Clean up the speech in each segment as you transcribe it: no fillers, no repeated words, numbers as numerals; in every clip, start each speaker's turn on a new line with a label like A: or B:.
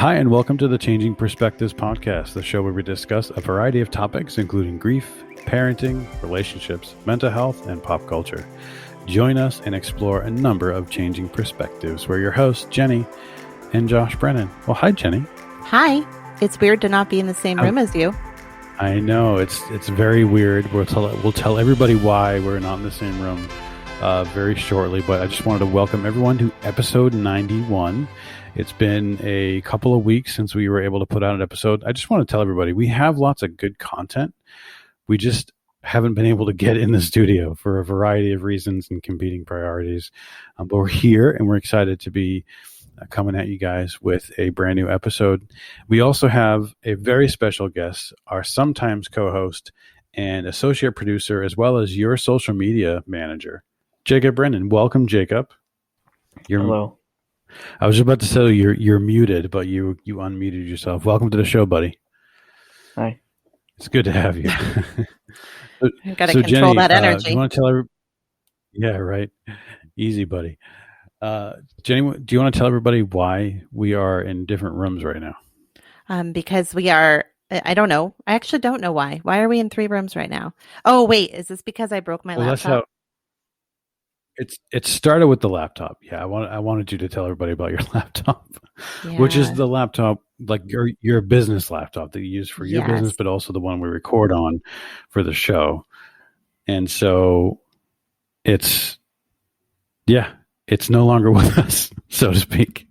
A: Hi, and welcome to the Changing Perspectives podcast, the show where we discuss a variety of topics, including grief, parenting, relationships, mental health, and pop culture. Join us and explore a number of changing perspectives. We're your hosts, Jenni and Josh Brennan. Well, hi, Jenni.
B: Hi. It's weird to not be in the same room as you.
A: I know. It's very weird. We'll tell everybody why we're not in the same room very shortly, but I just wanted to welcome everyone to episode 91. It's been a couple of weeks since we were able to put out an episode. I just want to tell everybody we have lots of good content. We just haven't been able to get in the studio for a variety of reasons and competing priorities. But we're here and we're excited to be coming at you guys with a brand new episode. We also have a very special guest, our sometimes co-host and associate producer, as well as your social media manager, Jacob Brennan. Welcome, Jacob.
C: Hello.
A: I was just about to say you're muted, but you unmuted yourself. Welcome to the show, buddy.
C: Hi.
A: It's good to have you.
B: You've got to control
A: Jenni,
B: that energy.
A: Do you want to tell everybody? Yeah, right. Easy, buddy. Jenni, do you want to tell everybody why we are in different rooms right now?
B: Because we are, I don't know. I actually don't know why. Why are we in 3 rooms right now? Oh, wait. Is this because I broke my laptop?
A: That's how it started with the laptop. Yeah, I wanted you to tell everybody about your laptop, which is the laptop, like your business laptop that you use for your business, but also the one we record on for the show. And so it's no longer with us, so to speak.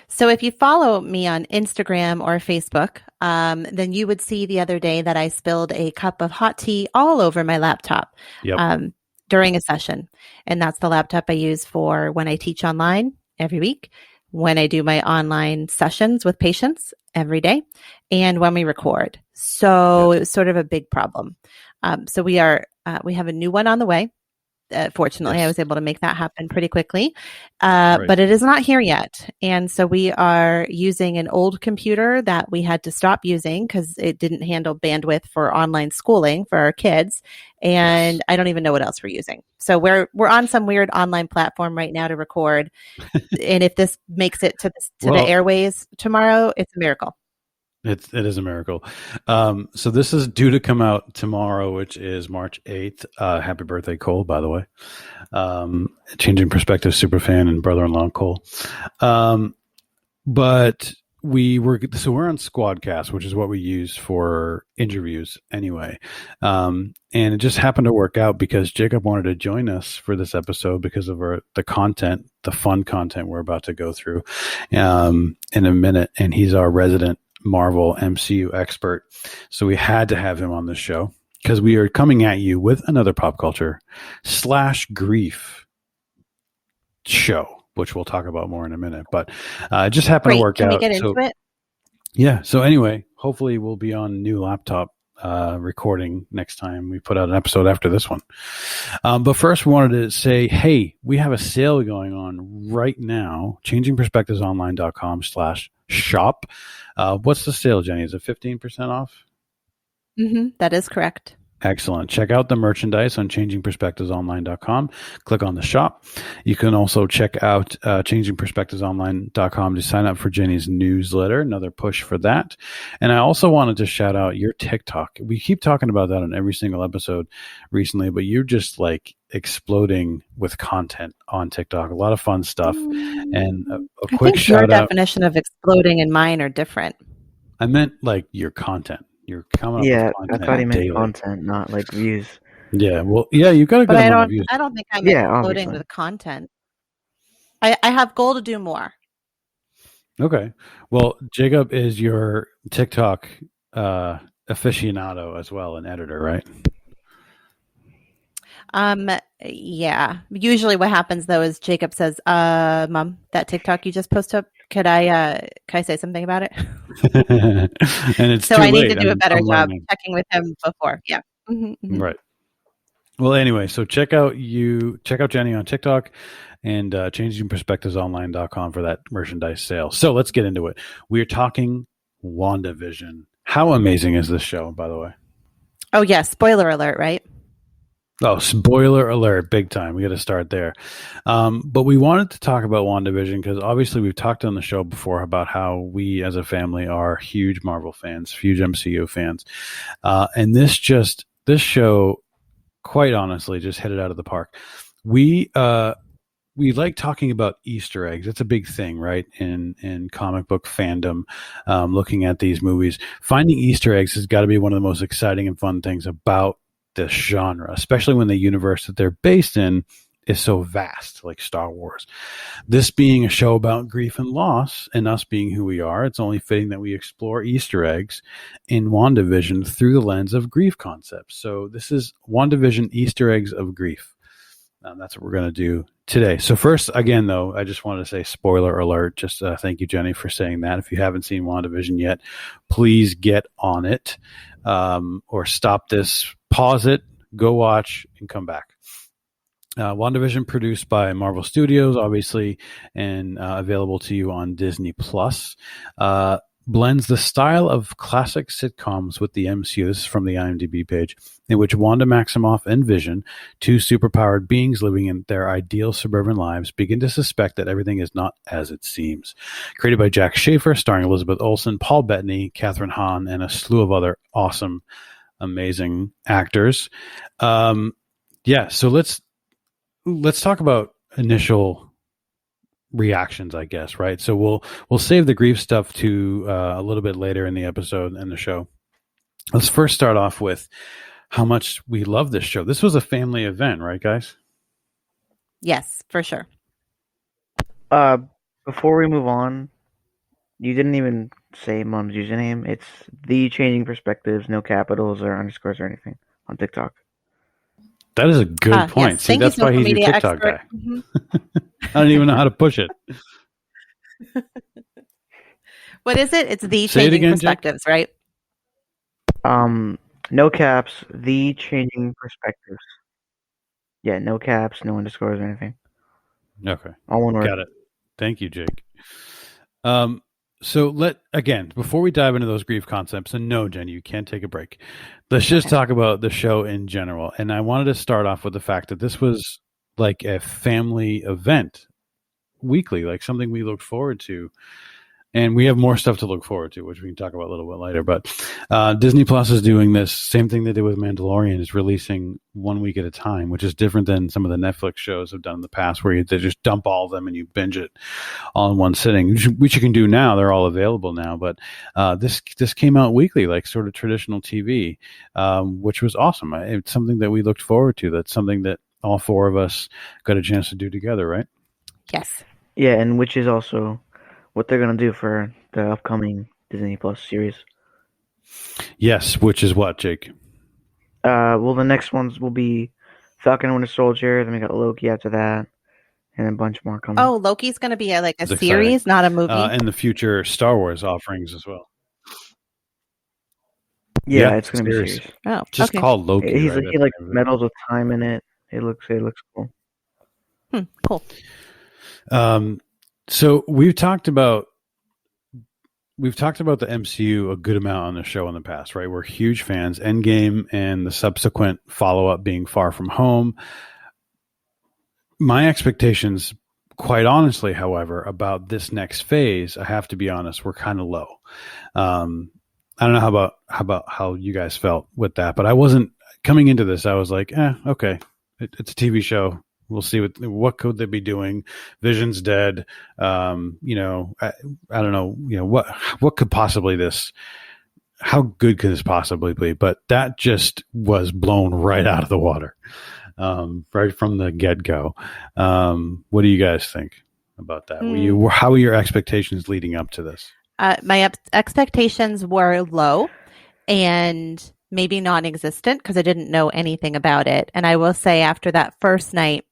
B: So if you follow me on Instagram or Facebook, then you would see the other day that I spilled a cup of hot tea all over my laptop.
A: Yep.
B: During a session. And that's the laptop I use for when I teach online every week, when I do my online sessions with patients every day, and when we record. So it was sort of a big problem. So we have a new one on the way. Fortunately, I was able to make that happen pretty quickly, but it is not here yet. And so we are using an old computer that we had to stop using because it didn't handle bandwidth for online schooling for our kids. And I don't even know what else we're using. So we're on some weird online platform right now to record. And if this makes it to the airways tomorrow, it's a miracle.
A: It is a miracle. So this is due to come out tomorrow, which is March 8th. Happy birthday, Cole, by the way. Changing Perspective superfan and brother-in-law Cole. But we're on Squadcast, which is what we use for interviews anyway. And it just happened to work out because Jacob wanted to join us for this episode because of the content, the fun content we're about to go through in a minute. And he's our resident Marvel MCU expert. So we had to have him on the show because we are coming at you with another pop culture / grief show, which we'll talk about more in a minute. But it just happened to work out.
B: Can we get into it?
A: Yeah. So anyway, hopefully we'll be on new laptop recording next time we put out an episode after this one. But first we wanted to say, hey, we have a sale going on right now, changingperspectivesonline.com/shop. What's the sale, Jenni? Is it 15% off?
B: Mm-hmm. That is correct.
A: Excellent. Check out the merchandise on changingperspectivesonline.com. Click on the shop. You can also check out changingperspectivesonline.com to sign up for Jenni's newsletter. Another push for that. And I also wanted to shout out your TikTok. We keep talking about that on every single episode recently, but you're just like exploding with content on TikTok. A lot of fun stuff. And a quick shout out.
B: Your definition of exploding and mine are different.
A: I meant like your content. You're coming up with content.
C: I thought he meant
A: daily.
C: content, not like views.
A: Yeah, well, yeah, you got a good amount of views.
B: I don't think I'm exploding with content. I have goal to do more.
A: Okay. Well, Jacob is your TikTok aficionado as well, an editor, right?
B: Yeah. Usually what happens though is Jacob says, Mom, that TikTok you just posted up, could I say something about it?
A: And it's
B: so
A: too
B: I need
A: late.
B: to do a better job
A: learning.
B: checking with him before. Yeah. Mm-hmm.
A: Right. Well, anyway, so check out Jenni on TikTok and changingperspectivesonline.com for that merchandise sale. So let's get into it. We're talking WandaVision. How amazing is this show, by the way?
B: Oh yeah. Spoiler alert, right?
A: Oh, spoiler alert, big time. We got to start there. But we wanted to talk about WandaVision because obviously we've talked on the show before about how we as a family are huge Marvel fans, huge MCU fans. And this show, quite honestly, just hit it out of the park. We like talking about Easter eggs. It's a big thing, right? In comic book fandom, looking at these movies, finding Easter eggs has got to be one of the most exciting and fun things about this genre, especially when the universe that they're based in is so vast, like Star Wars. This being a show about grief and loss, and us being who we are, it's only fitting that we explore Easter eggs in WandaVision through the lens of grief concepts. So this is WandaVision Easter eggs of grief. That's what we're going to do today. So first, again, though, I just wanted to say spoiler alert. Just thank you, Jenny, for saying that. If you haven't seen WandaVision yet, please get on it, or stop this, pause it, go watch, and come back. WandaVision, produced by Marvel Studios, obviously, and available to you on Disney Plus. Blends the style of classic sitcoms with the MCU. This is from the IMDb page, in which Wanda Maximoff and Vision, two superpowered beings living in their ideal suburban lives, begin to suspect that everything is not as it seems. Created by Jack Schaefer, starring Elizabeth Olsen, Paul Bettany, Catherine Hahn, and a slew of other awesome, amazing actors. So let's talk about initial reactions, I guess, right? So we'll save the grief stuff to a little bit later in the episode and the show. Let's first start off with how much we love this show. This was a family event, right, guys?
B: Yes, for sure.
C: Before we move on, you didn't even say Mom's username. It's the Changing Perspectives, no capitals or underscores or anything on TikTok.
A: That is a good point.
B: Yes.
A: See, that's why he's your TikTok
B: expert.
A: guy. Mm-hmm. I don't even know how to push it.
B: What is it? It's the
A: Say
B: Changing
A: again,
B: Perspectives,
A: Jack?
B: right?
C: No caps, the Changing Perspectives. Yeah, no caps, no underscores or anything.
A: Okay.
C: All one word.
A: Got it. Thank you, Jake. So before we dive into those grief concepts, and no, Jenny, you can't take a break. Let's just talk about the show in general. And I wanted to start off with the fact that this was like a family event weekly, like something we looked forward to. And we have more stuff to look forward to, which we can talk about a little bit later. But Disney Plus is doing this same thing they did with Mandalorian, is releasing 1 week at a time, which is different than some of the Netflix shows have done in the past, where they just dump all of them and you binge it all in one sitting, which you can do now. They're all available now. But this came out weekly, like sort of traditional TV, which was awesome. It's something that we looked forward to. That's something that all four of us got a chance to do together, right?
B: Yes.
C: Yeah, and which is also what they're going to do for the upcoming Disney Plus series.
A: Yes, which is what, Jake?
C: The next ones will be Falcon and Winter Soldier, then we got Loki after that, and a bunch more coming.
B: Oh, Loki's going to be a series, exciting. Not a movie.
A: And the future Star Wars offerings as well.
C: Yeah, it's going to be a series.
B: Oh,
A: just called Loki.
C: He medals with time in it. It looks cool.
B: Cool.
A: So we've talked about the MCU a good amount on the show in the past, right? We're huge fans. Endgame and the subsequent follow-up being Far From Home. My expectations, quite honestly, however, about this next phase, I have to be honest, were kind of low. I don't know how you guys felt with that, but I wasn't coming into this. I was like, okay, it's a TV show. We'll see what could they be doing. Vision's dead. I don't know. What could possibly how good could this possibly be? But that just was blown right out of the water, right from the get-go. What do you guys think about that? How were your expectations leading up to this?
B: My expectations were low and maybe non-existent because I didn't know anything about it. And I will say, after that first night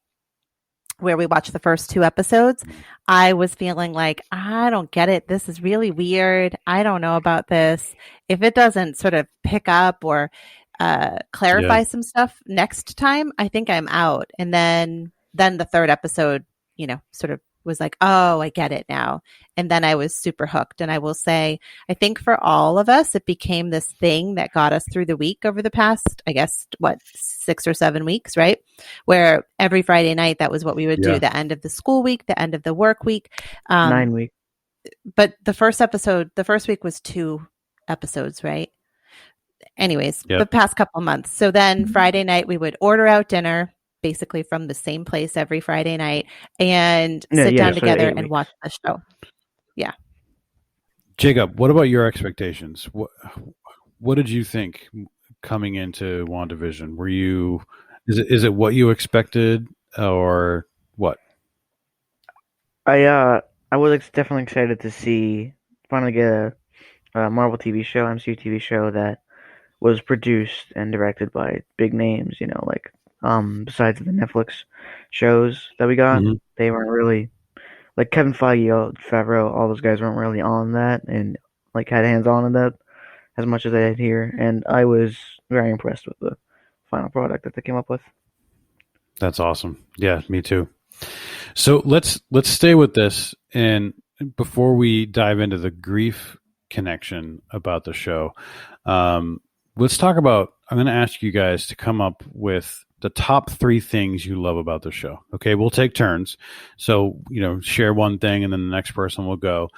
B: where we watched the first 2 episodes, I was feeling like, I don't get it. This is really weird. I don't know about this. If it doesn't sort of pick up or clarify some stuff next time, I think I'm out. And then the third episode, sort of was like, oh, I get it now. And then I was super hooked. And I will say, I think for all of us, it became this thing that got us through the week over the past, I guess, 6 or 7 weeks, right? Where every Friday night, that was what we would do, the end of the school week, the end of the work week.
C: 9 weeks.
B: But the first week was 2 episodes, right? Anyways, the past couple months. So then Friday night, we would order out dinner, basically from the same place every Friday night, and sit down together and watch the show. Yeah.
A: Jacob, what about your expectations? What did you think coming into WandaVision? Is it what you expected or what?
C: I was definitely excited to finally get a Marvel TV show, MCU TV show that was produced and directed by big names, like besides the Netflix shows that we got, they weren't really, like Kevin Feige, Favreau, all those guys weren't really on that and like had hands on in that as much as I did here, and I was very impressed with the final product that they came up with.
A: That's awesome. Yeah, me too. So let's stay with this, and before we dive into the grief connection about the show, let's talk about. I'm going to ask you guys to come up with the top 3 things you love about the show. Okay, we'll take turns. So share one thing, and then the next person will go,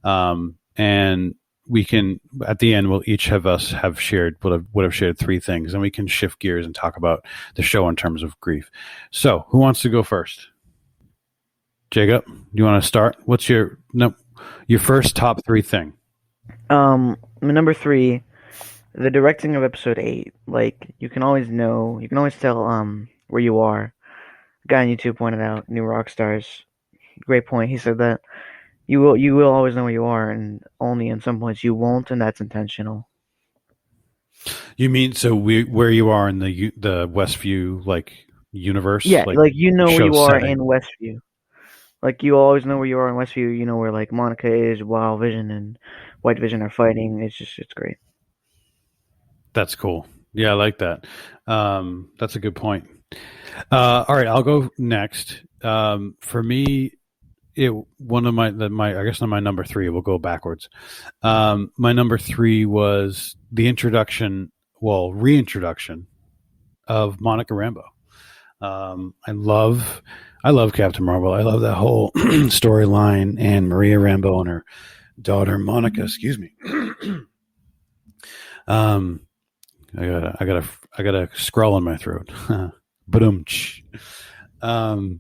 A: and we can at the end. We'll each would have shared 3 things, and we can shift gears and talk about the show in terms of grief. So, who wants to go first? Jacob, you want to start? What's your first top 3 thing?
C: Number 3, the directing of episode 8. Like, you can always tell where you are. A guy on YouTube pointed out, New Rockstars, great point. He said that you will always know where you are, and only in some points you won't, and that's intentional.
A: You mean where you are in the Westview universe?
C: Yeah, like you know where you are in Westview. Like, you always know where you are in Westview. You know where, like, Monica is, while Vision and White Vision are fighting. It's great.
A: That's cool. Yeah, I like that. That's a good point. All right, I'll go next. For me, I guess my number 3. We'll go backwards. My number 3 was the reintroduction of Monica Rambeau. I love Captain Marvel. I love that whole storyline, and Maria Rambeau and her daughter Monica. Excuse me. I got a scrawl in my throat. Ba-dum-tsh. No,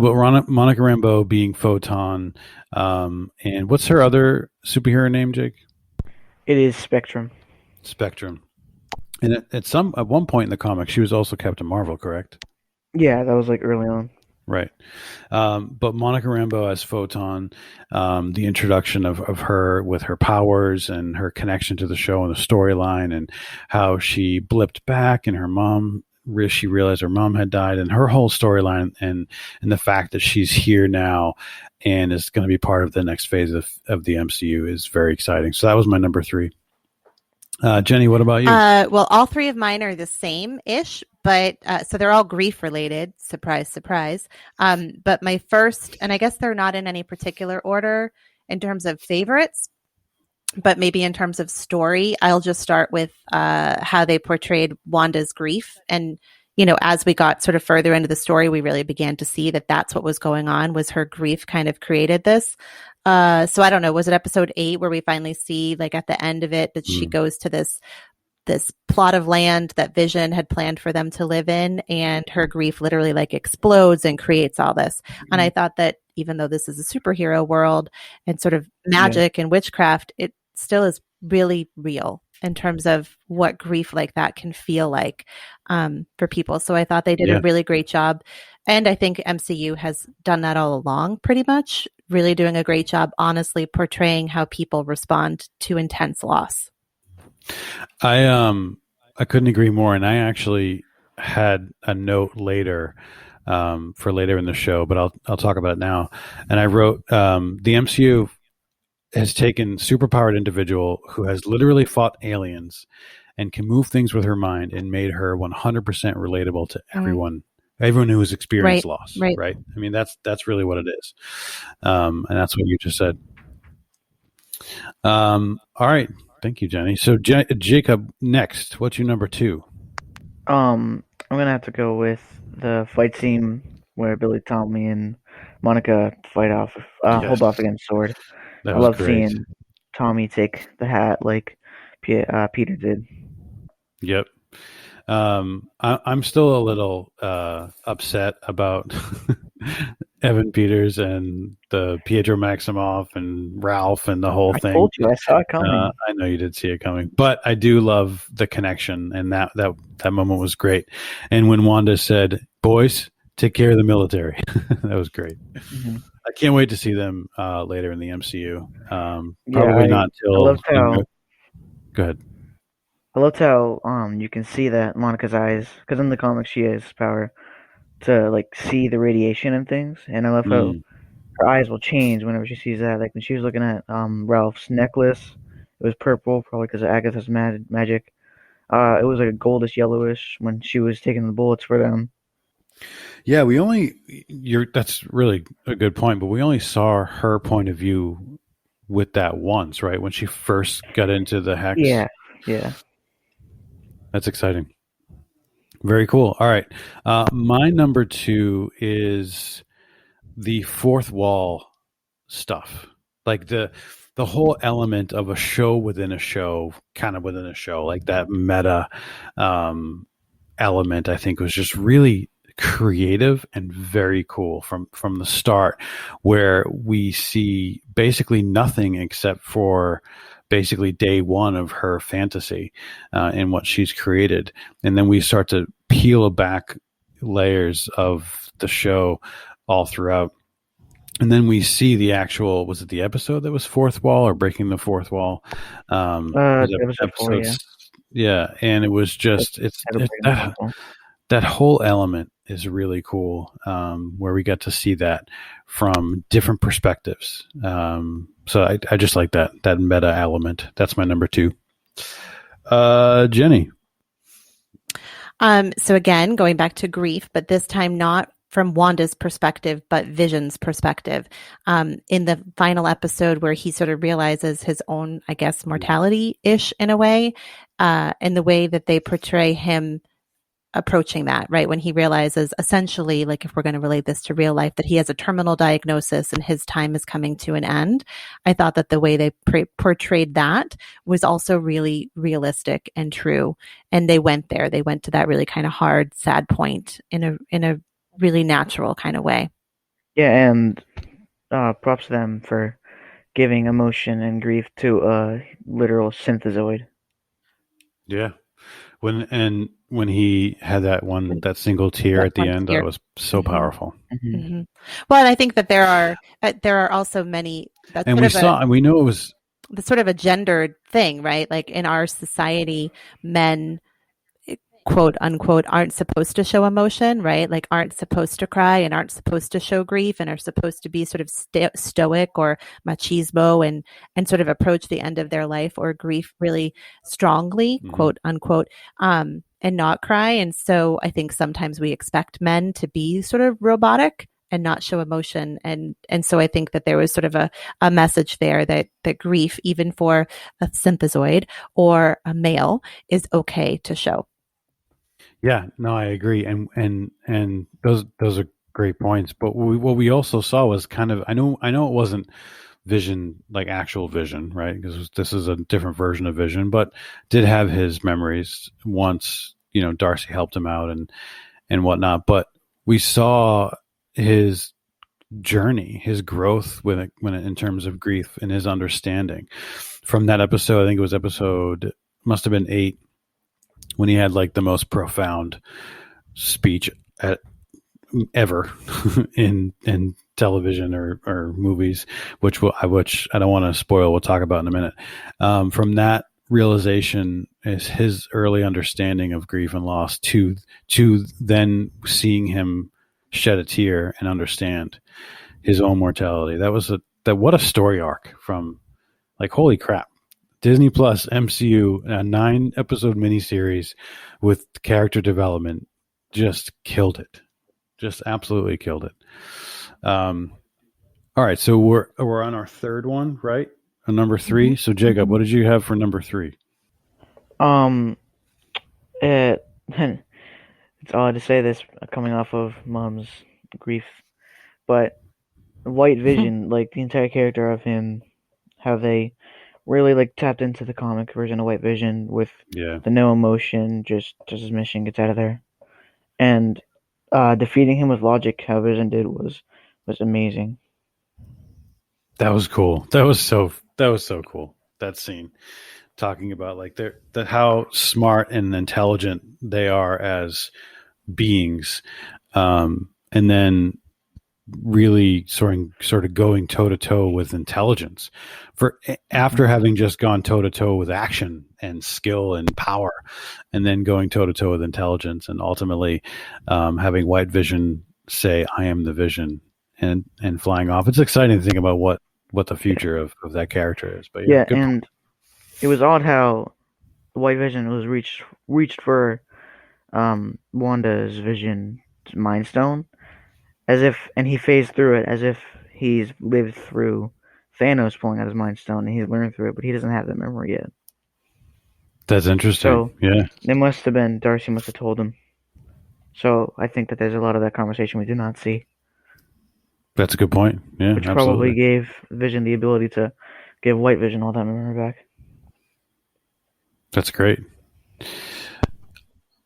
A: but Monica Rambeau being Photon, and what's her other superhero name, Jake?
C: It is Spectrum.
A: Spectrum. And at one point in the comic, she was also Captain Marvel, correct?
C: Yeah, that was like early on.
A: Right. But Monica Rambeau as Photon, the introduction of her with her powers and her connection to the show and the storyline, and how she blipped back and she realized her mom had died, and her whole storyline, and the fact that she's here now and is going to be part of the next phase of the MCU is very exciting. So that was my number 3. Jenny, what about you?
B: Well, all 3 of mine are the same-ish, but so they're all grief related. Surprise, surprise. But my first, and I guess they're not in any particular order in terms of favorites, but maybe in terms of story, I'll just start with how they portrayed Wanda's grief. And, as we got sort of further into the story, we really began to see that that's what was going on, was her grief kind of created this. So I don't know, was it episode 8 where we finally see, like, at the end of it, that she goes to this plot of land that Vision had planned for them to live in, and her grief literally explodes and creates all this. And I thought that even though this is a superhero world and sort of magic and witchcraft, it still is really real in terms of what grief like that can feel like for people. So I thought they did a really great job. And I think MCU has done that all along, pretty much, really doing a great job, honestly, portraying how people respond to intense loss.
A: I couldn't agree more. And I actually had a note later for later in the show, but I'll talk about it now. And I wrote, the MCU has taken superpowered individual who has literally fought aliens and can move things with her mind and made her 100% relatable to everyone Everyone who has experienced
B: Right,
A: loss,
B: right.
A: right? I mean, that's really what it is, and that's what you just said. All right, thank you, Jenny. So, Jacob, next, what's your number 2?
C: I'm gonna have to go with the fight scene where Billy, Tommy, and Monica
A: Yes,
C: hold off against Sword.
A: that
C: I
A: was
C: love
A: great.
C: seeing Tommy take the hat like Peter did.
A: Yep. I'm still a little upset about Evan Peters and the Pietro Maximoff and Ralph and the whole
C: I
A: thing.
C: told you, I saw it coming.
A: I know you did see it coming, but I do love the connection, and that moment was great. And when Wanda said, "Boys, take care of the military," that was great.
C: Hmm.
A: I can't wait to see them later in the MCU.
C: Yeah,
A: Probably not
C: I
A: till.
C: loved how
A: Go ahead.
C: you can see that Monica's eyes, because in the comics she has power to like see the radiation and things, and I love how
A: Mm.
C: her eyes will change whenever she sees that. Like when she was looking at Ralph's necklace, it was purple, probably because of Agatha's magic. It was like a goldish yellowish when she was taking the bullets for them.
A: Yeah, that's really a good point, but we only saw her point of view with that once, right? When she first got into the hex.
C: Yeah, yeah.
A: That's exciting. Very cool. All right. My number 2 is the fourth wall stuff. Like the whole element of a show within a show, kind of within a show, like that meta element, I think was just really creative and very cool from the start, where we see basically nothing except for basically day one of her fantasy and what she's created, and then we start to peel back layers of the show all throughout. And then we see the actual, was it the episode that was fourth wall or breaking the fourth wall? Was it
C: Episode 4, yeah.
A: Yeah, and it was just that whole element is really cool, where we get to see that from different perspectives. So I just like that meta element. That's my number 2. Jenny.
B: So again, going back to grief, but this time not from Wanda's perspective, but Vision's perspective. In the final episode where he sort of realizes his own, I guess, mortality-ish in a way, and the way that they portray him approaching that, right? When he realizes essentially, like if we're going to relate this to real life, that he has a terminal diagnosis and his time is coming to an end. I thought that the way they portrayed that was also really realistic and true. And they went there. They went to that really kind of hard, sad point in a really natural kind of way.
C: Yeah, and props to them for giving emotion and grief to a literal synthezoid.
A: Yeah. When he had that single tear at the end, that was so powerful.
C: Mm-hmm.
B: Mm-hmm. Well, and I think that there are also many.
A: And we know it was
B: the sort of a gendered thing, right? Like in our society, men, quote unquote, aren't supposed to show emotion, right? Like aren't supposed to cry and aren't supposed to show grief and are supposed to be sort of stoic or machismo and sort of approach the end of their life or grief really strongly, quote unquote, and not cry. And so I think sometimes we expect men to be sort of robotic and not show emotion. And so I think that there was sort of a message there that grief, even for a synthezoid or a male, is okay to show.
A: Yeah, no, I agree, and those are great points. But what we also saw was kind of, I know it wasn't Vision, like actual Vision, right? Because this is a different version of Vision, but did have his memories once, Darcy helped him out and whatnot. But we saw his journey, his growth when in terms of grief and his understanding from that episode. I think it was must have been 8. When he had like the most profound speech ever in television or movies, which I don't want to spoil. We'll talk about in a minute. From that realization is his early understanding of grief and loss to then seeing him shed a tear and understand his own mortality. What a story arc from, like, holy crap. Disney Plus MCU, a 9-episode miniseries with character development, just killed it. Just absolutely killed it. All right, so we're on our third one, right? On number 3. So Jacob, what did you have for number 3?
C: It it's odd to say this coming off of Mom's grief, but White Vision, like the entire character of him, how they really like tapped into the comic version of White Vision with the no emotion, just his mission gets out of there, and defeating him with logic, how Vision did was amazing.
A: That was cool. That was so cool. That scene, talking about like that how smart and intelligent they are as beings, and then really sort of going toe to toe with intelligence after having just gone toe to toe with action and skill and power, and then going toe to toe with intelligence, and ultimately having White Vision say, "I am the Vision," and flying off. It's exciting to think about what the future of that character is. But
C: yeah, and it was odd how White Vision was reached for Wanda's Vision Mind Stone, and he phased through it as if he's lived through Thanos pulling out his Mind Stone and he's learned through it, but he doesn't have that memory yet.
A: That's interesting.
C: So
A: yeah,
C: it must have been Darcy must have told him. So I think that there's a lot of that conversation we do not see.
A: That's a good point. Yeah,
C: which
A: absolutely.
C: probably gave Vision the ability to give White Vision all that memory back.
A: That's great.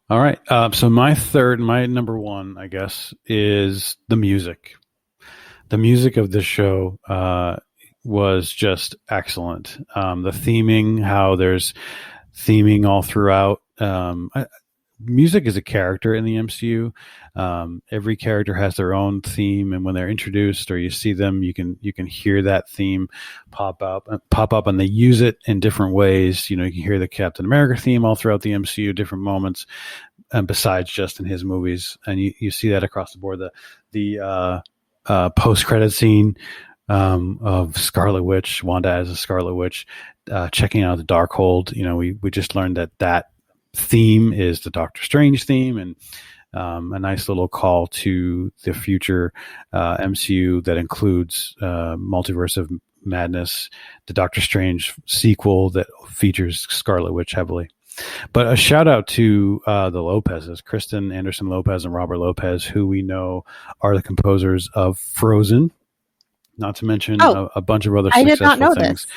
A: All right. So my number 1, I guess, is the music. The music of this show was just excellent. The theming, how there's theming all throughout. Music is a character in the MCU. Every character has their own theme, and when they're introduced or you see them, you can hear that theme pop up, and they use it in different ways. You can hear the Captain America theme all throughout the MCU, different moments, and besides just in his movies, and you see that across the board. The post-credit scene of Scarlet Witch, Wanda as a Scarlet Witch, checking out the Darkhold. We just learned that theme is the Doctor Strange theme, and a nice little call to the future MCU that includes Multiverse of Madness, the Doctor Strange sequel that features Scarlet Witch heavily. But a shout out to the Lopez's, Kristen Anderson Lopez and Robert Lopez, who we know are the composers of Frozen, not to mention a bunch of other successful things,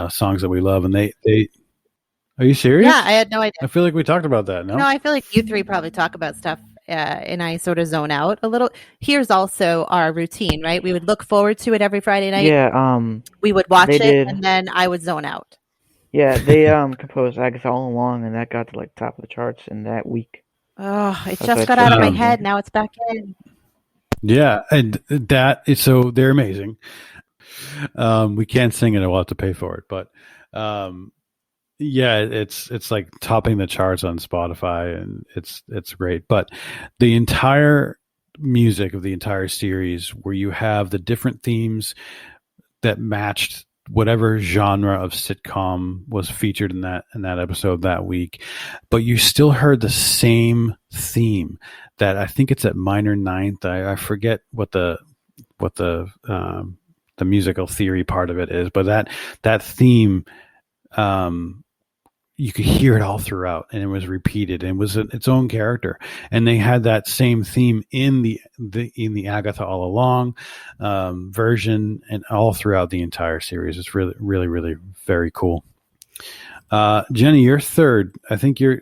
A: songs that we love. And they are you serious?
B: Yeah, I had no idea.
A: I feel like we talked about that. No,
B: I feel like you three probably talk about stuff and I sort of zone out a little. Here's also our routine, right? We would look forward to it every Friday night.
C: Yeah.
B: We would watch it and then I would zone out.
C: Yeah, they composed Agatha All Along, and that got to like top of the charts in that week.
B: Oh, it just got out of my head. Now it's back in.
A: Yeah, and so they're amazing. We can't sing it; we'll have to pay for it. But yeah, it's like topping the charts on Spotify, and it's great. But the entire music of the entire series, where you have the different themes that matched whatever genre of sitcom was featured in that episode that week, but you still heard the same theme. That I think it's at minor ninth. I forget what the musical theory part of it is, but that theme, you could hear it all throughout, and it was repeated, and it was its own character. And they had that same theme in the Agatha All Along version, and all throughout the entire series. It's really, really, really very cool. Jenny, your third. I think your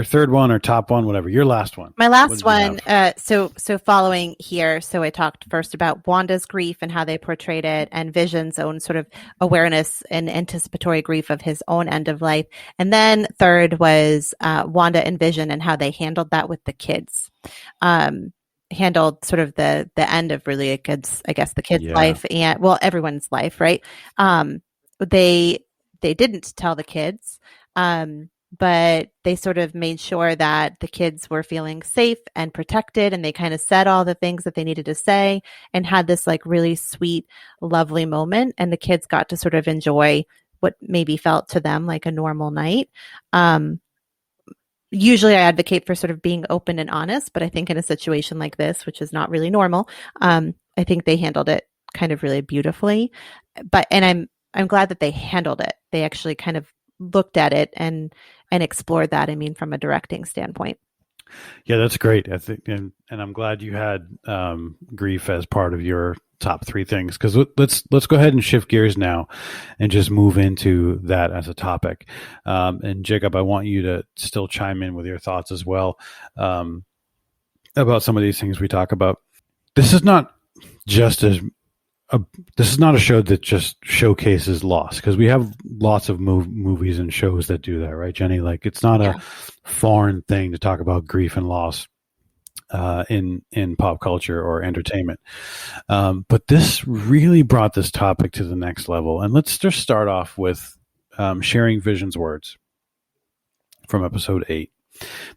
A: third one or top one, whatever. Your last one.
B: My last one. So following here. So I talked first about Wanda's grief and how they portrayed it, and Vision's own sort of awareness and anticipatory grief of his own end of life. And then third was Wanda and Vision and how they handled that with the kids. Handled sort of the end of really a kid's, I guess, the kid's life and everyone's life, right? They didn't tell the kids, but they sort of made sure that the kids were feeling safe and protected, and they kind of said all the things that they needed to say and had this like really sweet, lovely moment, and the kids got to sort of enjoy what maybe felt to them like a normal night. usually I advocate for sort of being open and honest, but I think in a situation like this, which is not really normal, I think they handled it kind of really beautifully. And I'm glad that they handled it. They actually kind of looked at it and explored that. I mean, from a directing standpoint.
A: Yeah, that's great. I think, and I'm glad you had grief as part of your top 3 things, because let's go ahead and shift gears now and just move into that as a topic. And Jacob, I want you to still chime in with your thoughts as well about some of these things we talk about. This is not just this is not a show that just showcases loss, because we have lots of movies and shows that do that, right, Jenny? Like, it's not a foreign thing to talk about grief and loss in pop culture or entertainment. But this really brought this topic to the next level. And let's just start off with sharing Vision's words from episode 8.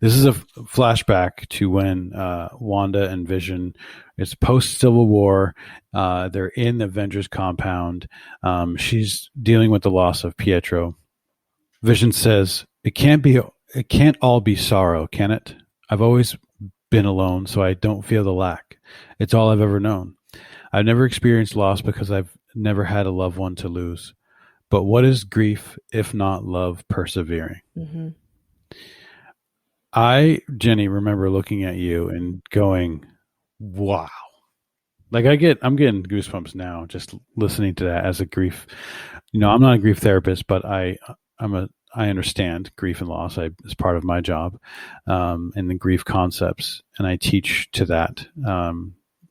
A: This is a flashback to when Wanda and Vision, it's post-Civil War. They're in the Avengers compound. She's dealing with the loss of Pietro. Vision says, it can't all be sorrow, can it? I've always been alone, so I don't feel the lack. It's all I've ever known. I've never experienced loss because I've never had a loved one to lose. But what is grief if not love persevering?
B: Mm-hmm.
A: Jenny, remember looking at you and going, wow. Like, I'm getting goosebumps now just listening to that as a grief. I'm not a grief therapist, but I understand grief and loss. It's part of my job, and the grief concepts, and I teach to that,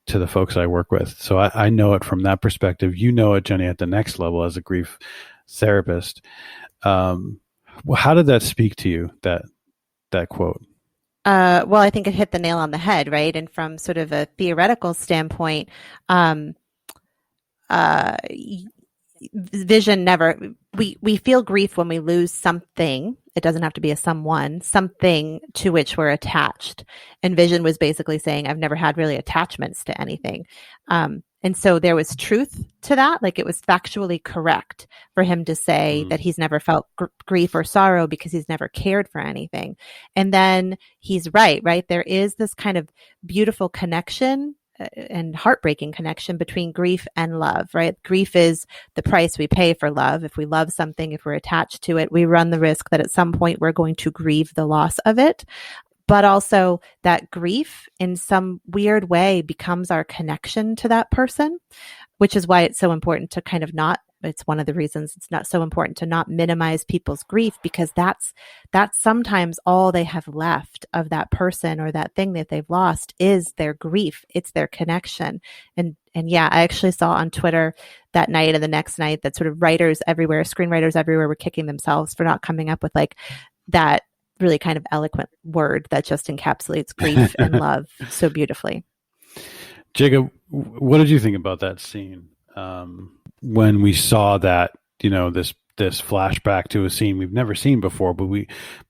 A: to the folks I work with. So I know it from that perspective. You know it, Jenny, at the next level as a grief therapist. How did that speak to you, that quote?
B: Well, I think it hit the nail on the head, right? And from sort of a theoretical standpoint, Vision we feel grief when we lose something. It doesn't have to be something to which we're attached. And Vision was basically saying, I've never had really attachments to anything. And so there was truth to that. Like, it was factually correct for him to say that he's never felt grief or sorrow because he's never cared for anything. And then he's right? There is this kind of beautiful connection and heartbreaking connection between grief and love, right? Grief is the price we pay for love. If we love something, if we're attached to it, we run the risk that at some point we're going to grieve the loss of it. But also that grief in some weird way becomes our connection to that person, which is why it's so important to kind of it's one of the reasons it's not so important to not minimize people's grief, because that's sometimes all they have left of that person or that thing that they've lost is their grief. It's their connection. And yeah, I actually saw on Twitter that night and the next night that sort of screenwriters everywhere were kicking themselves for not coming up with like that really kind of eloquent word that just encapsulates grief and love so beautifully.
A: Jacob, what did you think about that scene? When we saw that, this flashback to a scene we've never seen before, but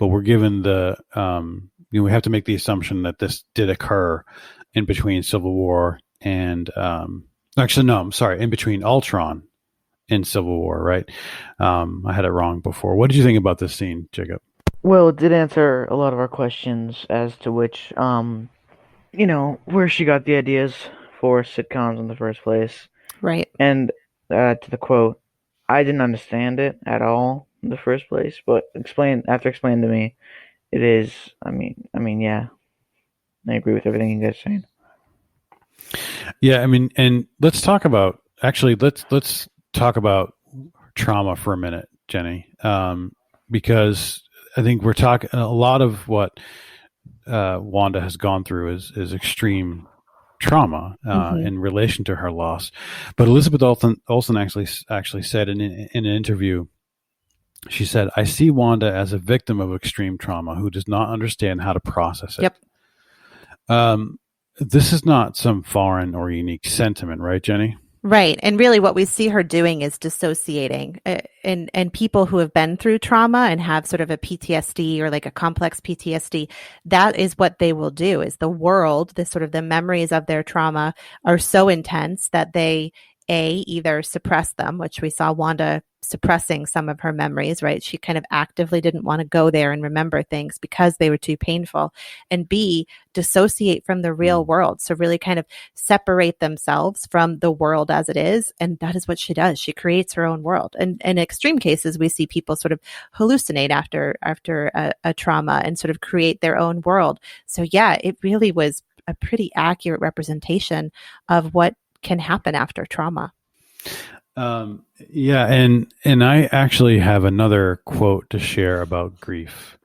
A: we're given the, we have to make the assumption that this did occur in between Civil War and, in between Ultron and Civil War, right? I had it wrong before. What did you think about this scene, Jacob?
C: Well, it did answer a lot of our questions as to which, where she got the ideas for sitcoms in the first place.
B: Right.
C: And to the quote, I didn't understand it at all in the first place, but after explained to me, it is, yeah, I agree with everything you guys are saying.
A: Yeah, and let's talk about trauma for a minute, Jenny, because I think we're talking a lot of what Wanda has gone through is extreme trauma in relation to her loss. But Elizabeth Olsen actually said in an interview, she said, I see Wanda as a victim of extreme trauma who does not understand how to process it.
B: Yep.
A: This is not some foreign or unique sentiment, right, Jenny?
B: Right. And really what we see her doing is dissociating. And people who have been through trauma and have sort of a PTSD or like a complex PTSD, that is what they will do, is the world, the memories of their trauma are so intense that they either suppress them, which we saw Wanda suppressing some of her memories, right? She kind of actively didn't want to go there and remember things because they were too painful, and B, dissociate from the real world. So really kind of separate themselves from the world as it is. And that is what she does. She creates her own world. And in extreme cases, we see people sort of hallucinate after a trauma and sort of create their own world. So yeah, it really was a pretty accurate representation of what can happen after trauma.
A: Yeah, and I actually have another quote to share about grief,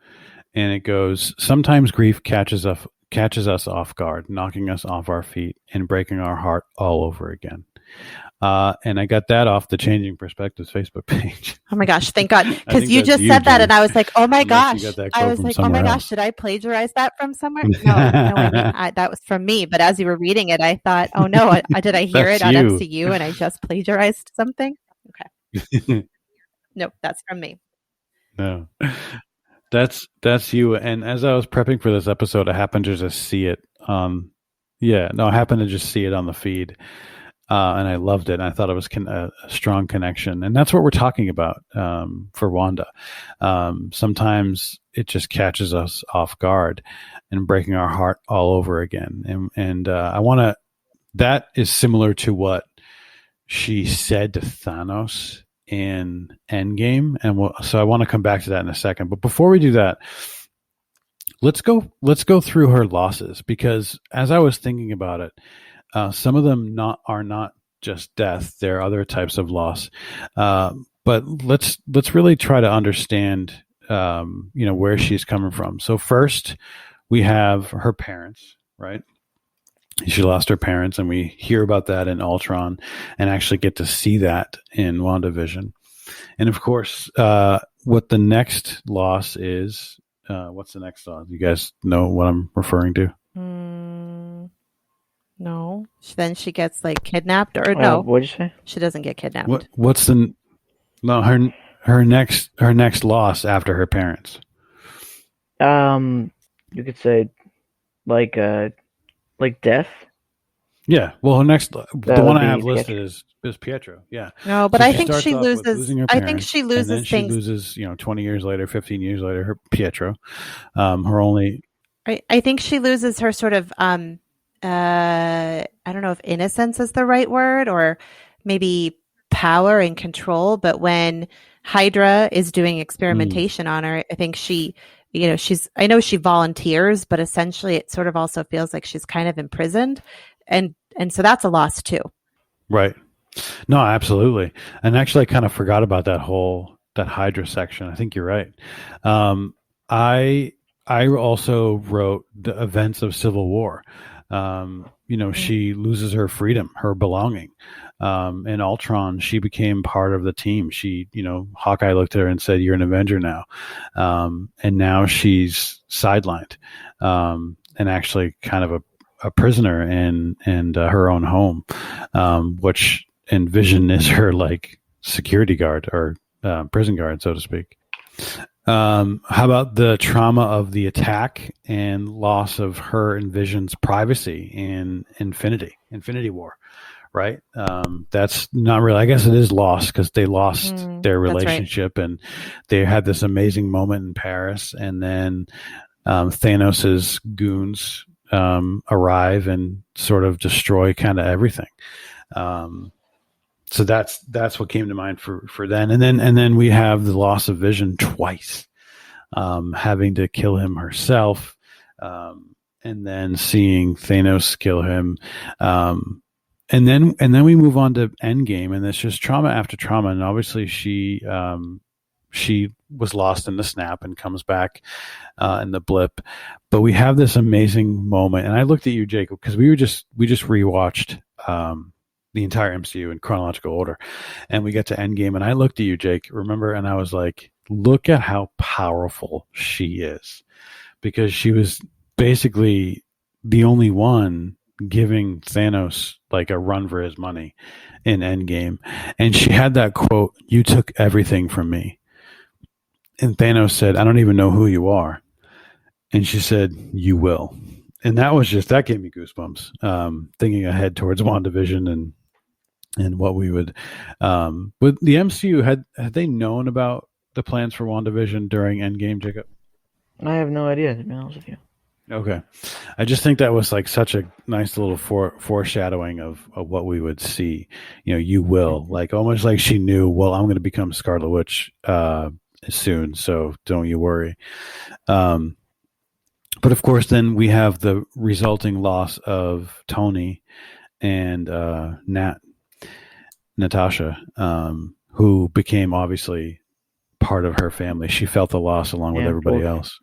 A: and it goes: sometimes grief catches us off guard, knocking us off our feet and breaking our heart all over again. And I got that off the Changing Perspectives Facebook page.
B: Oh my gosh, thank God. Because you just said that and I was like, oh my gosh. I was like, oh my gosh, did I plagiarize that from somewhere? No, I mean, that was from me. But as you were reading it, I thought, oh no, did I hear it on MCU and I just plagiarized something? Okay. Nope, that's from me.
A: No. That's you. And as I was prepping for this episode, I happened to just see it. I happened to just see it on the feed. And I loved it. And I thought it was a strong connection. And that's what we're talking about for Wanda. Sometimes it just catches us off guard and breaking our heart all over again. And I want to, that is similar to what she said to Thanos in Endgame. And so I want to come back to that in a second. But before we do that, let's go through her losses, because as I was thinking about it, some of them are not just death. There are other types of loss. But let's really try to understand, where she's coming from. So first we have her parents, right? She lost her parents, and we hear about that in Ultron and actually get to see that in WandaVision. And of course, what the next loss is, what's the next loss? You guys know what I'm referring to?
B: No. Then she gets kidnapped, or no?
C: What'd you say?
B: She doesn't get kidnapped.
A: Her next loss after her parents?
C: You could say like death.
A: Yeah. Well, her next, the one I have listed is Pietro. Yeah.
B: No, but
A: so
B: I think she loses.
A: I think she loses. And then she loses. 20 years later, 15 years later, her Pietro. Her only.
B: I think she loses her sort of. I don't know if innocence is the right word, or maybe power and control. But when Hydra is doing experimentation on her, I think she, I know she volunteers, but essentially it sort of also feels like she's kind of imprisoned. And so that's a loss too.
A: Right. No, absolutely. And actually I kind of forgot about that Hydra section. I think you're right. I also wrote the events of Civil War. She loses her freedom, her belonging. In Ultron, she became part of the team. She, Hawkeye looked at her and said, "You're an Avenger now." And now she's sidelined, and actually kind of a prisoner in her own home, which in Vision is her security guard or prison guard, so to speak. How about the trauma of the attack and loss of her and Vision's privacy in Infinity War, right? That's not really, I guess it is lost because they lost their relationship, right. And they had this amazing moment in Paris, and then Thanos's goons arrive and sort of destroy kind of everything. So that's what came to mind for then. And then we have the loss of Vision twice, having to kill him herself, and then seeing Thanos kill him. And then we move on to Endgame, and it's just trauma after trauma. And obviously she was lost in the snap and comes back in the blip. But we have this amazing moment. And I looked at you, Jacob, because we just rewatched the entire MCU in chronological order, and we get to Endgame, and I looked at you, Jake, remember, and I was like, look at how powerful she is, because she was basically the only one giving Thanos a run for his money in Endgame. And she had that quote, "You took everything from me." And Thanos said, "I don't even know who you are." And she said, "You will." And that gave me goosebumps, thinking ahead towards WandaVision and what we would. With the MCU, had they known about the plans for WandaVision during Endgame, Jacob?
C: I have no idea, to be honest with you.
A: Okay, I just think that was like such a nice little foreshadowing of what we would see. You will like almost like she knew. Well, I'm going to become Scarlet Witch soon, so don't you worry. But of course, then we have the resulting loss of Tony and Natasha, who became obviously part of her family. She felt the loss along with everybody else.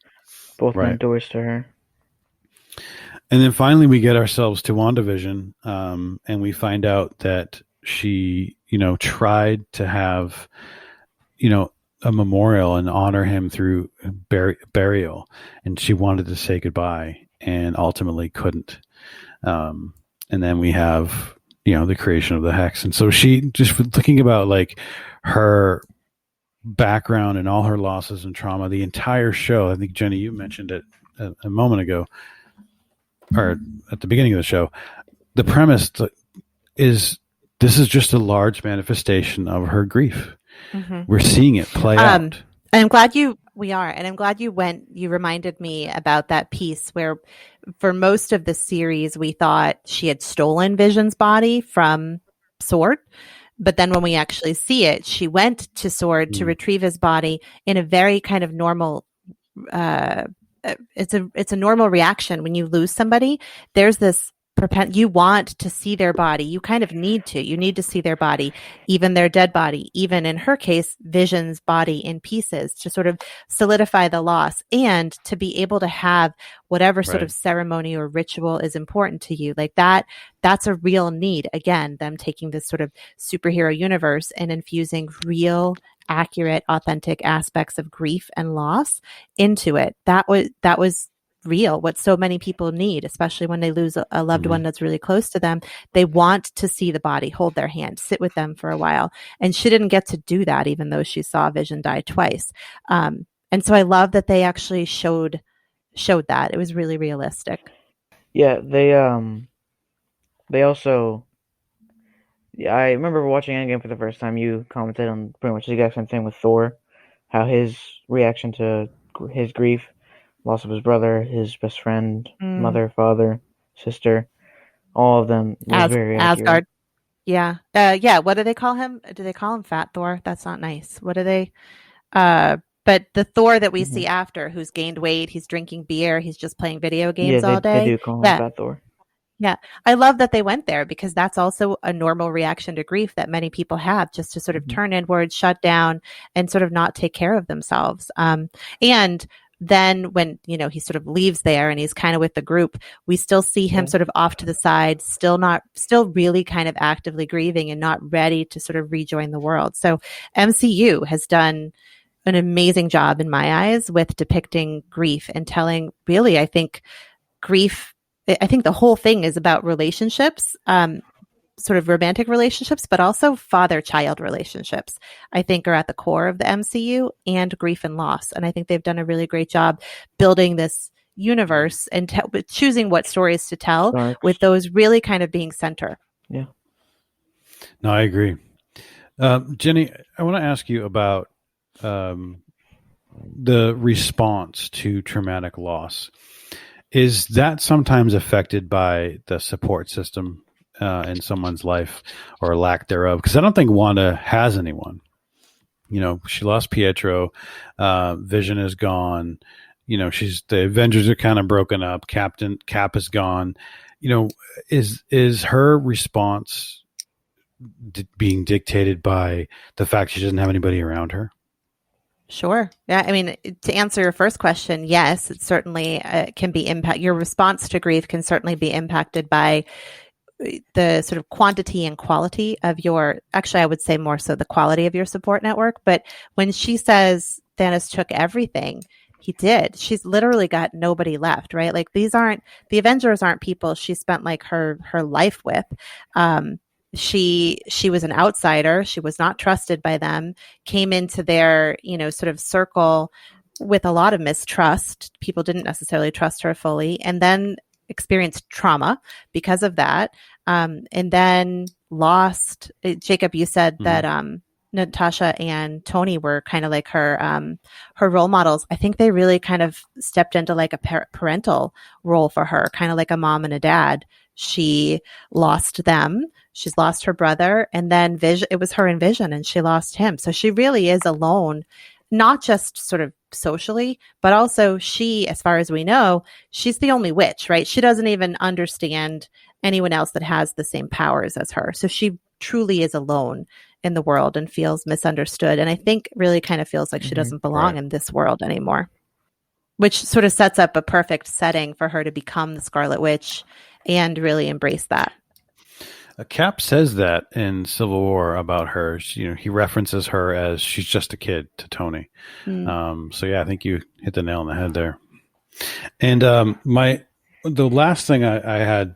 C: Both mentors to her.
A: And then finally we get ourselves to WandaVision, and we find out that she, tried to have, a memorial and honor him through burial. And she wanted to say goodbye and ultimately couldn't. And then we have, the creation of the Hex. And so she just thinking about like her background and all her losses and trauma, the entire show. I think Jenny, you mentioned it a moment ago, or at the beginning of the show. The premise is this is just a large manifestation of her grief. Mm-hmm. We're seeing it play out.
B: And I'm glad you reminded me about that piece where for most of the series, we thought she had stolen Vision's body from Sword. But then when we actually see it, she went to Sword to retrieve his body in a very kind of normal, it's a normal reaction when you lose somebody. There's this you want to see their body. You kind of need to see their body, even their dead body, even in her case, Vision's body in pieces to sort of solidify the loss and to be able to have whatever sort of ceremony or ritual is important to you. Like that's a real need. Again, them taking this sort of superhero universe and infusing real, accurate, authentic aspects of grief and loss into it. That was real, what so many people need, especially when they lose a loved one that's really close to them. They want to see the body, hold their hand, sit with them for a while. And she didn't get to do that, even though she saw Vision die twice. And so I love that they actually showed that. It was really realistic.
C: Yeah, they also, I remember watching Endgame for the first time. You commented on pretty much the exact same thing with Thor, how his reaction to his grief, loss of his brother, his best friend, mother, father, sister, all of them was very accurate.
B: Asgard. Yeah. What do they call him? Do they call him Fat Thor? That's not nice. What do they? But the Thor that we see after, who's gained weight, he's drinking beer, he's just playing video games all day.
C: They do call him Fat Thor.
B: Yeah. I love that they went there because that's also a normal reaction to grief that many people have, just to sort of turn inward, shut down, and sort of not take care of themselves. And then when, he sort of leaves there and he's kind of with the group, we still see him sort of off to the side, still really kind of actively grieving and not ready to sort of rejoin the world. So MCU has done an amazing job in my eyes with depicting grief and telling really, I think the whole thing is about relationships, sort of romantic relationships, but also father-child relationships, I think are at the core of the MCU, and grief and loss. And I think they've done a really great job building this universe and choosing what stories to tell with those really kind of being center.
C: Yeah.
A: No, I agree. Jenny, I want to ask you about the response to traumatic loss. Is that sometimes affected by the support system in someone's life or lack thereof? Because I don't think Wanda has anyone. She lost Pietro. Vision is gone. The Avengers are kind of broken up. Cap is gone. Is her response being dictated by the fact she doesn't have anybody around her?
B: Sure. Yeah. I mean, to answer your first question, yes, it certainly can be your response to grief can certainly be impacted by the sort of quantity and quality of actually, I would say more so the quality of your support network. But when she says Thanos took everything, he did. She's literally got nobody left, right? Like the Avengers aren't people she spent like her life with. She was an outsider. She was not trusted by them, came into their, sort of circle with a lot of mistrust. People didn't necessarily trust her fully. And then experienced trauma because of that, and then lost. Jacob, you said that Natasha and Tony were kind of like her role models. I think they really kind of stepped into like a parental role for her, kind of like a mom and a dad. She lost them. She's lost her brother, and then it was her and Vision, and she lost him. So she really is alone, not just sort of socially, but also she, as far as we know, she's the only witch, right? She doesn't even understand anyone else that has the same powers as her. So she truly is alone in the world and feels misunderstood. And I think really kind of feels like she doesn't belong in this world anymore, which sort of sets up a perfect setting for her to become the Scarlet Witch and really embrace that.
A: Cap says that in Civil War about her. He references her as she's just a kid to Tony. So yeah, I think you hit the nail on the head there. And the last thing I had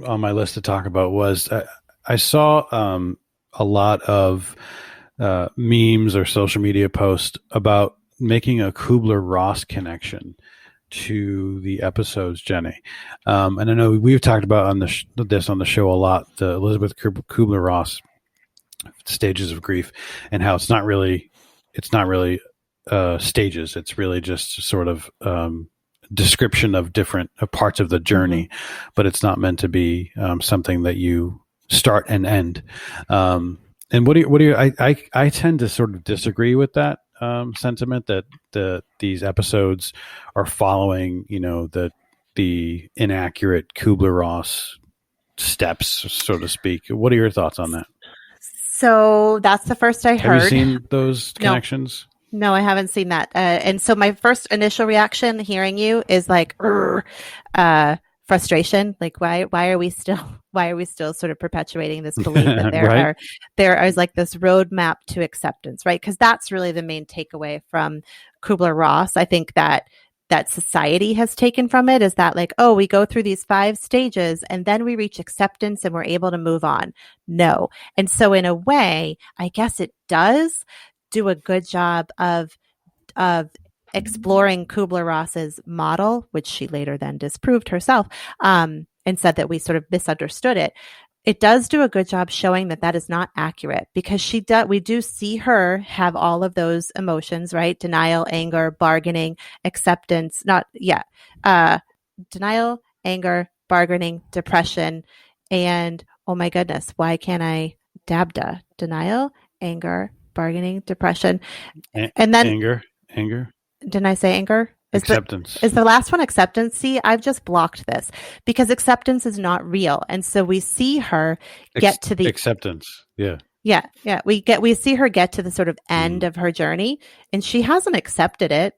A: on my list to talk about was I saw a lot of memes or social media posts about making a Kubler-Ross connection to the episodes, Jenny. And I know we've talked about this on the show a lot, the Elizabeth Kubler-Ross stages of grief, and how it's not really stages. It's really just sort of description of different parts of the journey, but it's not meant to be something that you start and end. And what do you? I tend to sort of disagree with that sentiment that these episodes are following, the inaccurate Kubler-Ross steps, so to speak. What are your thoughts on that?
B: So that's the first I heard.
A: Have you seen those connections?
B: No, I haven't seen that. And so my first initial reaction hearing you is like, frustration. Like, why are we still sort of perpetuating this belief that there is like this roadmap to acceptance, right? Because that's really the main takeaway from Kubler-Ross. I think that society has taken from it is that like, oh, we go through these 5 stages and then we reach acceptance and we're able to move on. No. And so in a way, I guess it does do a good job of exploring Kubler-Ross's model, which she later then disproved herself, and said that we sort of misunderstood it. It does do a good job showing that is not accurate, because we do see her have all of those emotions, right? Denial, anger, bargaining, acceptance, denial, anger, bargaining, depression, and oh my goodness, why can't I dabda? Denial, anger, bargaining, depression, and then
A: anger.
B: Didn't I say anger?
A: Acceptance.
B: Is the last one acceptance? See, I've just blocked this because acceptance is not real. And so we see her get to the
A: acceptance. Yeah.
B: Yeah. We see her get to the sort of end of her journey, and she hasn't accepted it.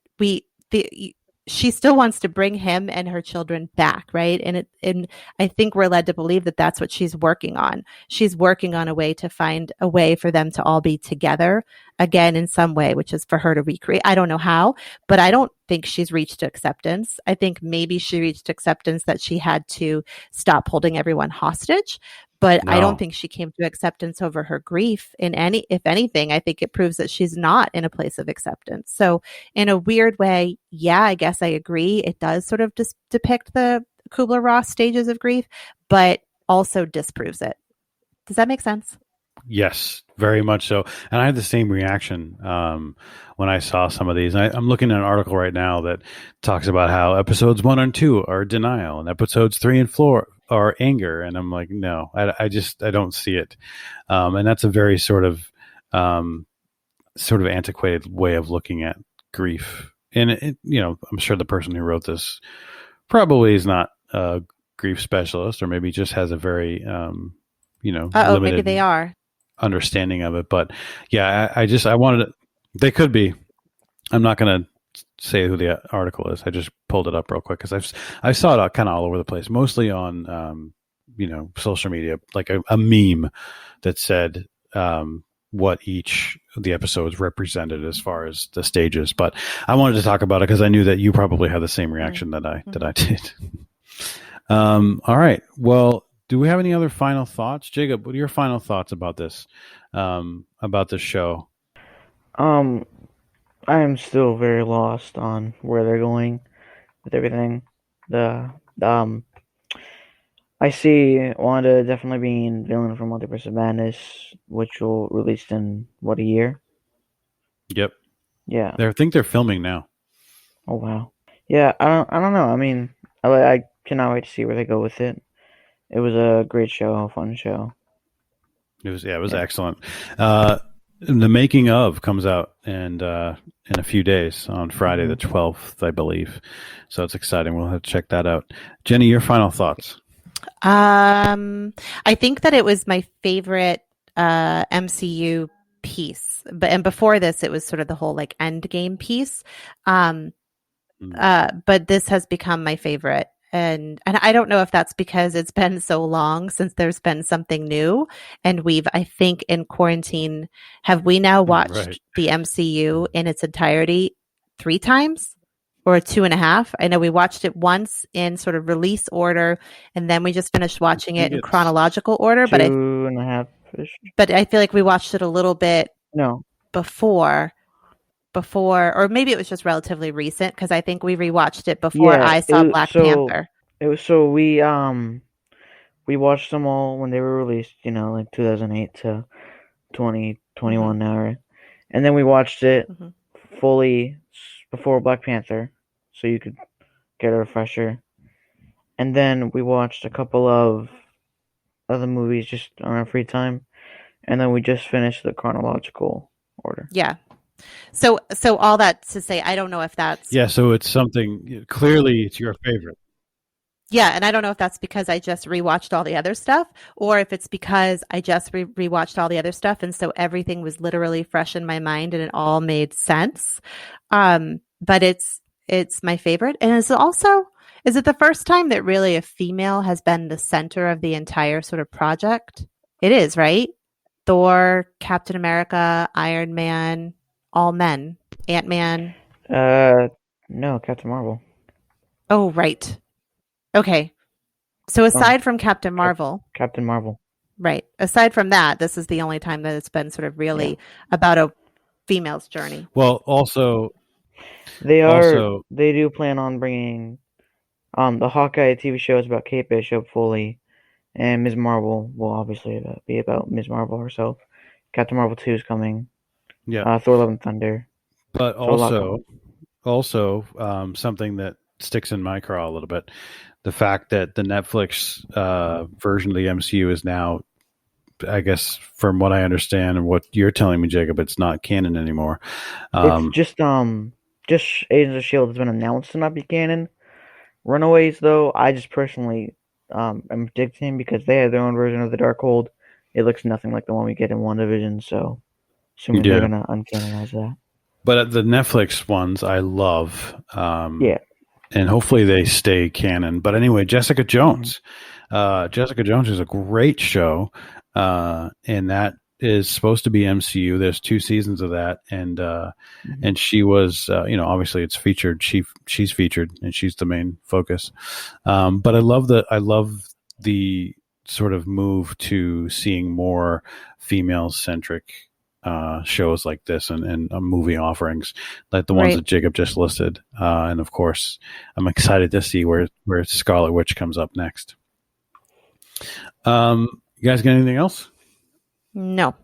B: She still wants to bring him and her children back, right? And I think we're led to believe that that's what she's working on. She's working on a way to find a way for them to all be together again in some way, which is for her to recreate. I don't know how, but I don't think she's reached acceptance. I think maybe she reached acceptance that she had to stop holding everyone hostage. But no. I don't think she came to acceptance over her grief. If anything, I think it proves that she's not in a place of acceptance. So in a weird way, yeah, I guess I agree. It does sort of depict the Kubler-Ross stages of grief, but also disproves it. Does that make sense?
A: Yes, very much so. And I had the same reaction when I saw some of these. I'm looking at an article right now that talks about how episodes 1 and 2 are denial, and episodes 3 and 4 are anger. And I'm like, no, I don't see it. And that's a very sort of antiquated way of looking at grief. And I'm sure the person who wrote this probably is not a grief specialist, or maybe just has a very limited
B: maybe they are
A: understanding of it. But yeah, I wanted to, they could be. I'm not going to say who the article is. I just pulled it up real quick because I saw it kind of all over the place, mostly on social media, like a meme that said what each of the episodes represented as far as the stages. But I wanted to talk about it because I knew that you probably had the same reaction that I did. All right. Well, do we have any other final thoughts? Jacob, what are your final thoughts about this show?
C: I am still very lost on where they're going with everything. The I see Wanda definitely being villain from Multiverse of Madness, which will release in what, a year?
A: Yep.
C: Yeah.
A: I think they're filming now.
C: Oh wow. Yeah, I don't know. I mean, I cannot wait to see where they go with it. It was a great show, a fun show.
A: It was
C: Yeah.
A: excellent. The making of comes out and in a few days on Friday the 12th, I believe. So it's exciting. We'll have to check that out. Jenny, your final thoughts?
B: I think that it was my favorite MCU piece, and before this, it was sort of the whole like end game piece. But this has become my favorite, and I don't know if that's because it's been so long since there's been something new, and I think in quarantine, have we now watched the MCU in its entirety 3 times? Or 2.5. I know we watched it once in sort of release order, and then we just finished watching it in chronological order. But
C: 2.5-ish.
B: But I feel like we watched it a little bit
C: No.
B: before, or maybe it was just relatively recent because I think we rewatched it before I saw Black Panther.
C: It was we watched them all when they were released, like 2008 to 2021 now, right? And then we watched it fully before Black Panther, so you could get a refresher. And then we watched a couple of other movies just on our free time, and then we just finished the chronological order.
B: Yeah. So all that to say, I don't know if that's...
A: Yeah, so it's something, clearly it's your favorite.
B: Yeah, and I don't know if that's because I just rewatched all the other stuff, or if it's because I just rewatched all the other stuff, and so everything was literally fresh in my mind, and it all made sense. But it's my favorite, and it's also, is it the first time that really a female has been the center of the entire sort of project? It is, right? Thor, Captain America, Iron Man, all men, Ant-Man.
C: No, Captain Marvel.
B: Oh, right. Okay. So aside from Captain Marvel.
C: Captain Marvel.
B: Right. Aside from that, this is the only time that it's been sort of really about a female's journey.
A: Well, also...
C: They do plan on bringing the Hawkeye TV show is about Kate Bishop fully, and Ms. Marvel will obviously be about Ms. Marvel herself. Captain Marvel 2 is coming.
A: Yeah.
C: Thor: Love and Thunder.
A: But also something that sticks in my craw a little bit, the fact that the Netflix version of the MCU is now, I guess, from what I understand and what you're telling me, Jacob, it's not canon anymore.
C: It's just Agents of S.H.I.E.L.D. has been announced to not be canon. Runaways, though, I just personally am predicting because they have their own version of the Darkhold. It looks nothing like the one we get in WandaVision, so assuming they're going to uncanonize that.
A: But the Netflix ones I love. And hopefully they stay canon. But anyway, Jessica Jones. Jessica Jones is a great show, and that is supposed to be MCU. There's 2 seasons of that, and she was, obviously it's featured. She's featured, and she's the main focus. But I love the sort of move to seeing more female-centric shows like this and movie offerings like the ones that Jacob just listed. And of course, I'm excited to see where Scarlet Witch comes up next. You guys got anything else?
B: No.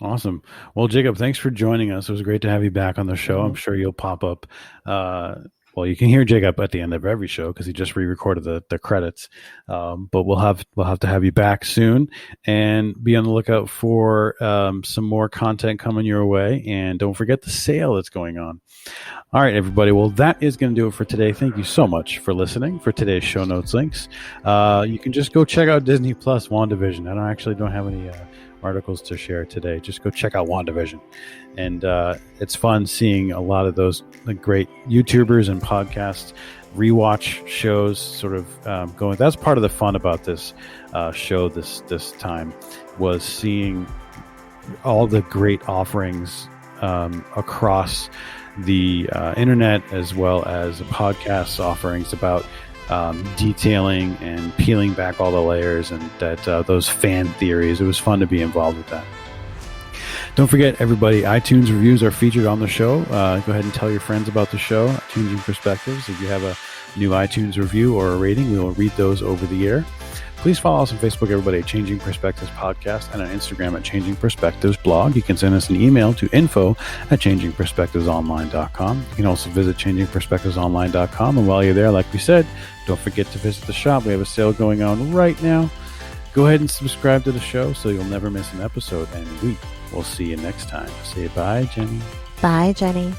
A: Awesome. Well, Jacob, thanks for joining us. It was great to have you back on the show. I'm sure you'll pop up. Well, you can hear Jacob at the end of every show because he just re-recorded the credits. But we'll have to have you back soon, and be on the lookout for some more content coming your way. And don't forget the sale that's going on. All right, everybody. Well, that is going to do it for today. Thank you so much for listening. For today's show notes links, you can just go check out Disney Plus WandaVision. I don't have any articles to share today. Just go check out WandaVision. And it's fun seeing a lot of those great YouTubers and podcasts rewatch shows sort of going. That's part of the fun about this show this time, was seeing all the great offerings across the internet, as well as podcast offerings about detailing and peeling back all the layers and those fan theories. It was fun to be involved with that. Don't forget, everybody, iTunes reviews are featured on the show. Go ahead and tell your friends about the show, Changing Perspectives. If you have a new iTunes review or a rating, we will read those over the air. Please follow us on Facebook, everybody, at Changing Perspectives Podcast, and on Instagram at Changing Perspectives Blog. You can send us an email to info@changingperspectivesonline.com. You can also visit changingperspectivesonline.com. And while you're there, like we said, don't forget to visit the shop. We have a sale going on right now. Go ahead and subscribe to the show so you'll never miss an episode. And we will see you next time. Say bye, Jenny.
B: Bye, Jenny.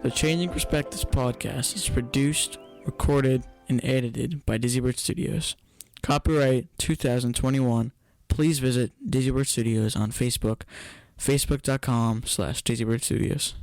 D: The Changing Perspectives podcast is produced, recorded, and edited by Dizzy Studios. Copyright 2021. Please visit Dizzy Studios on Facebook, facebook.com/Dizzy Studios.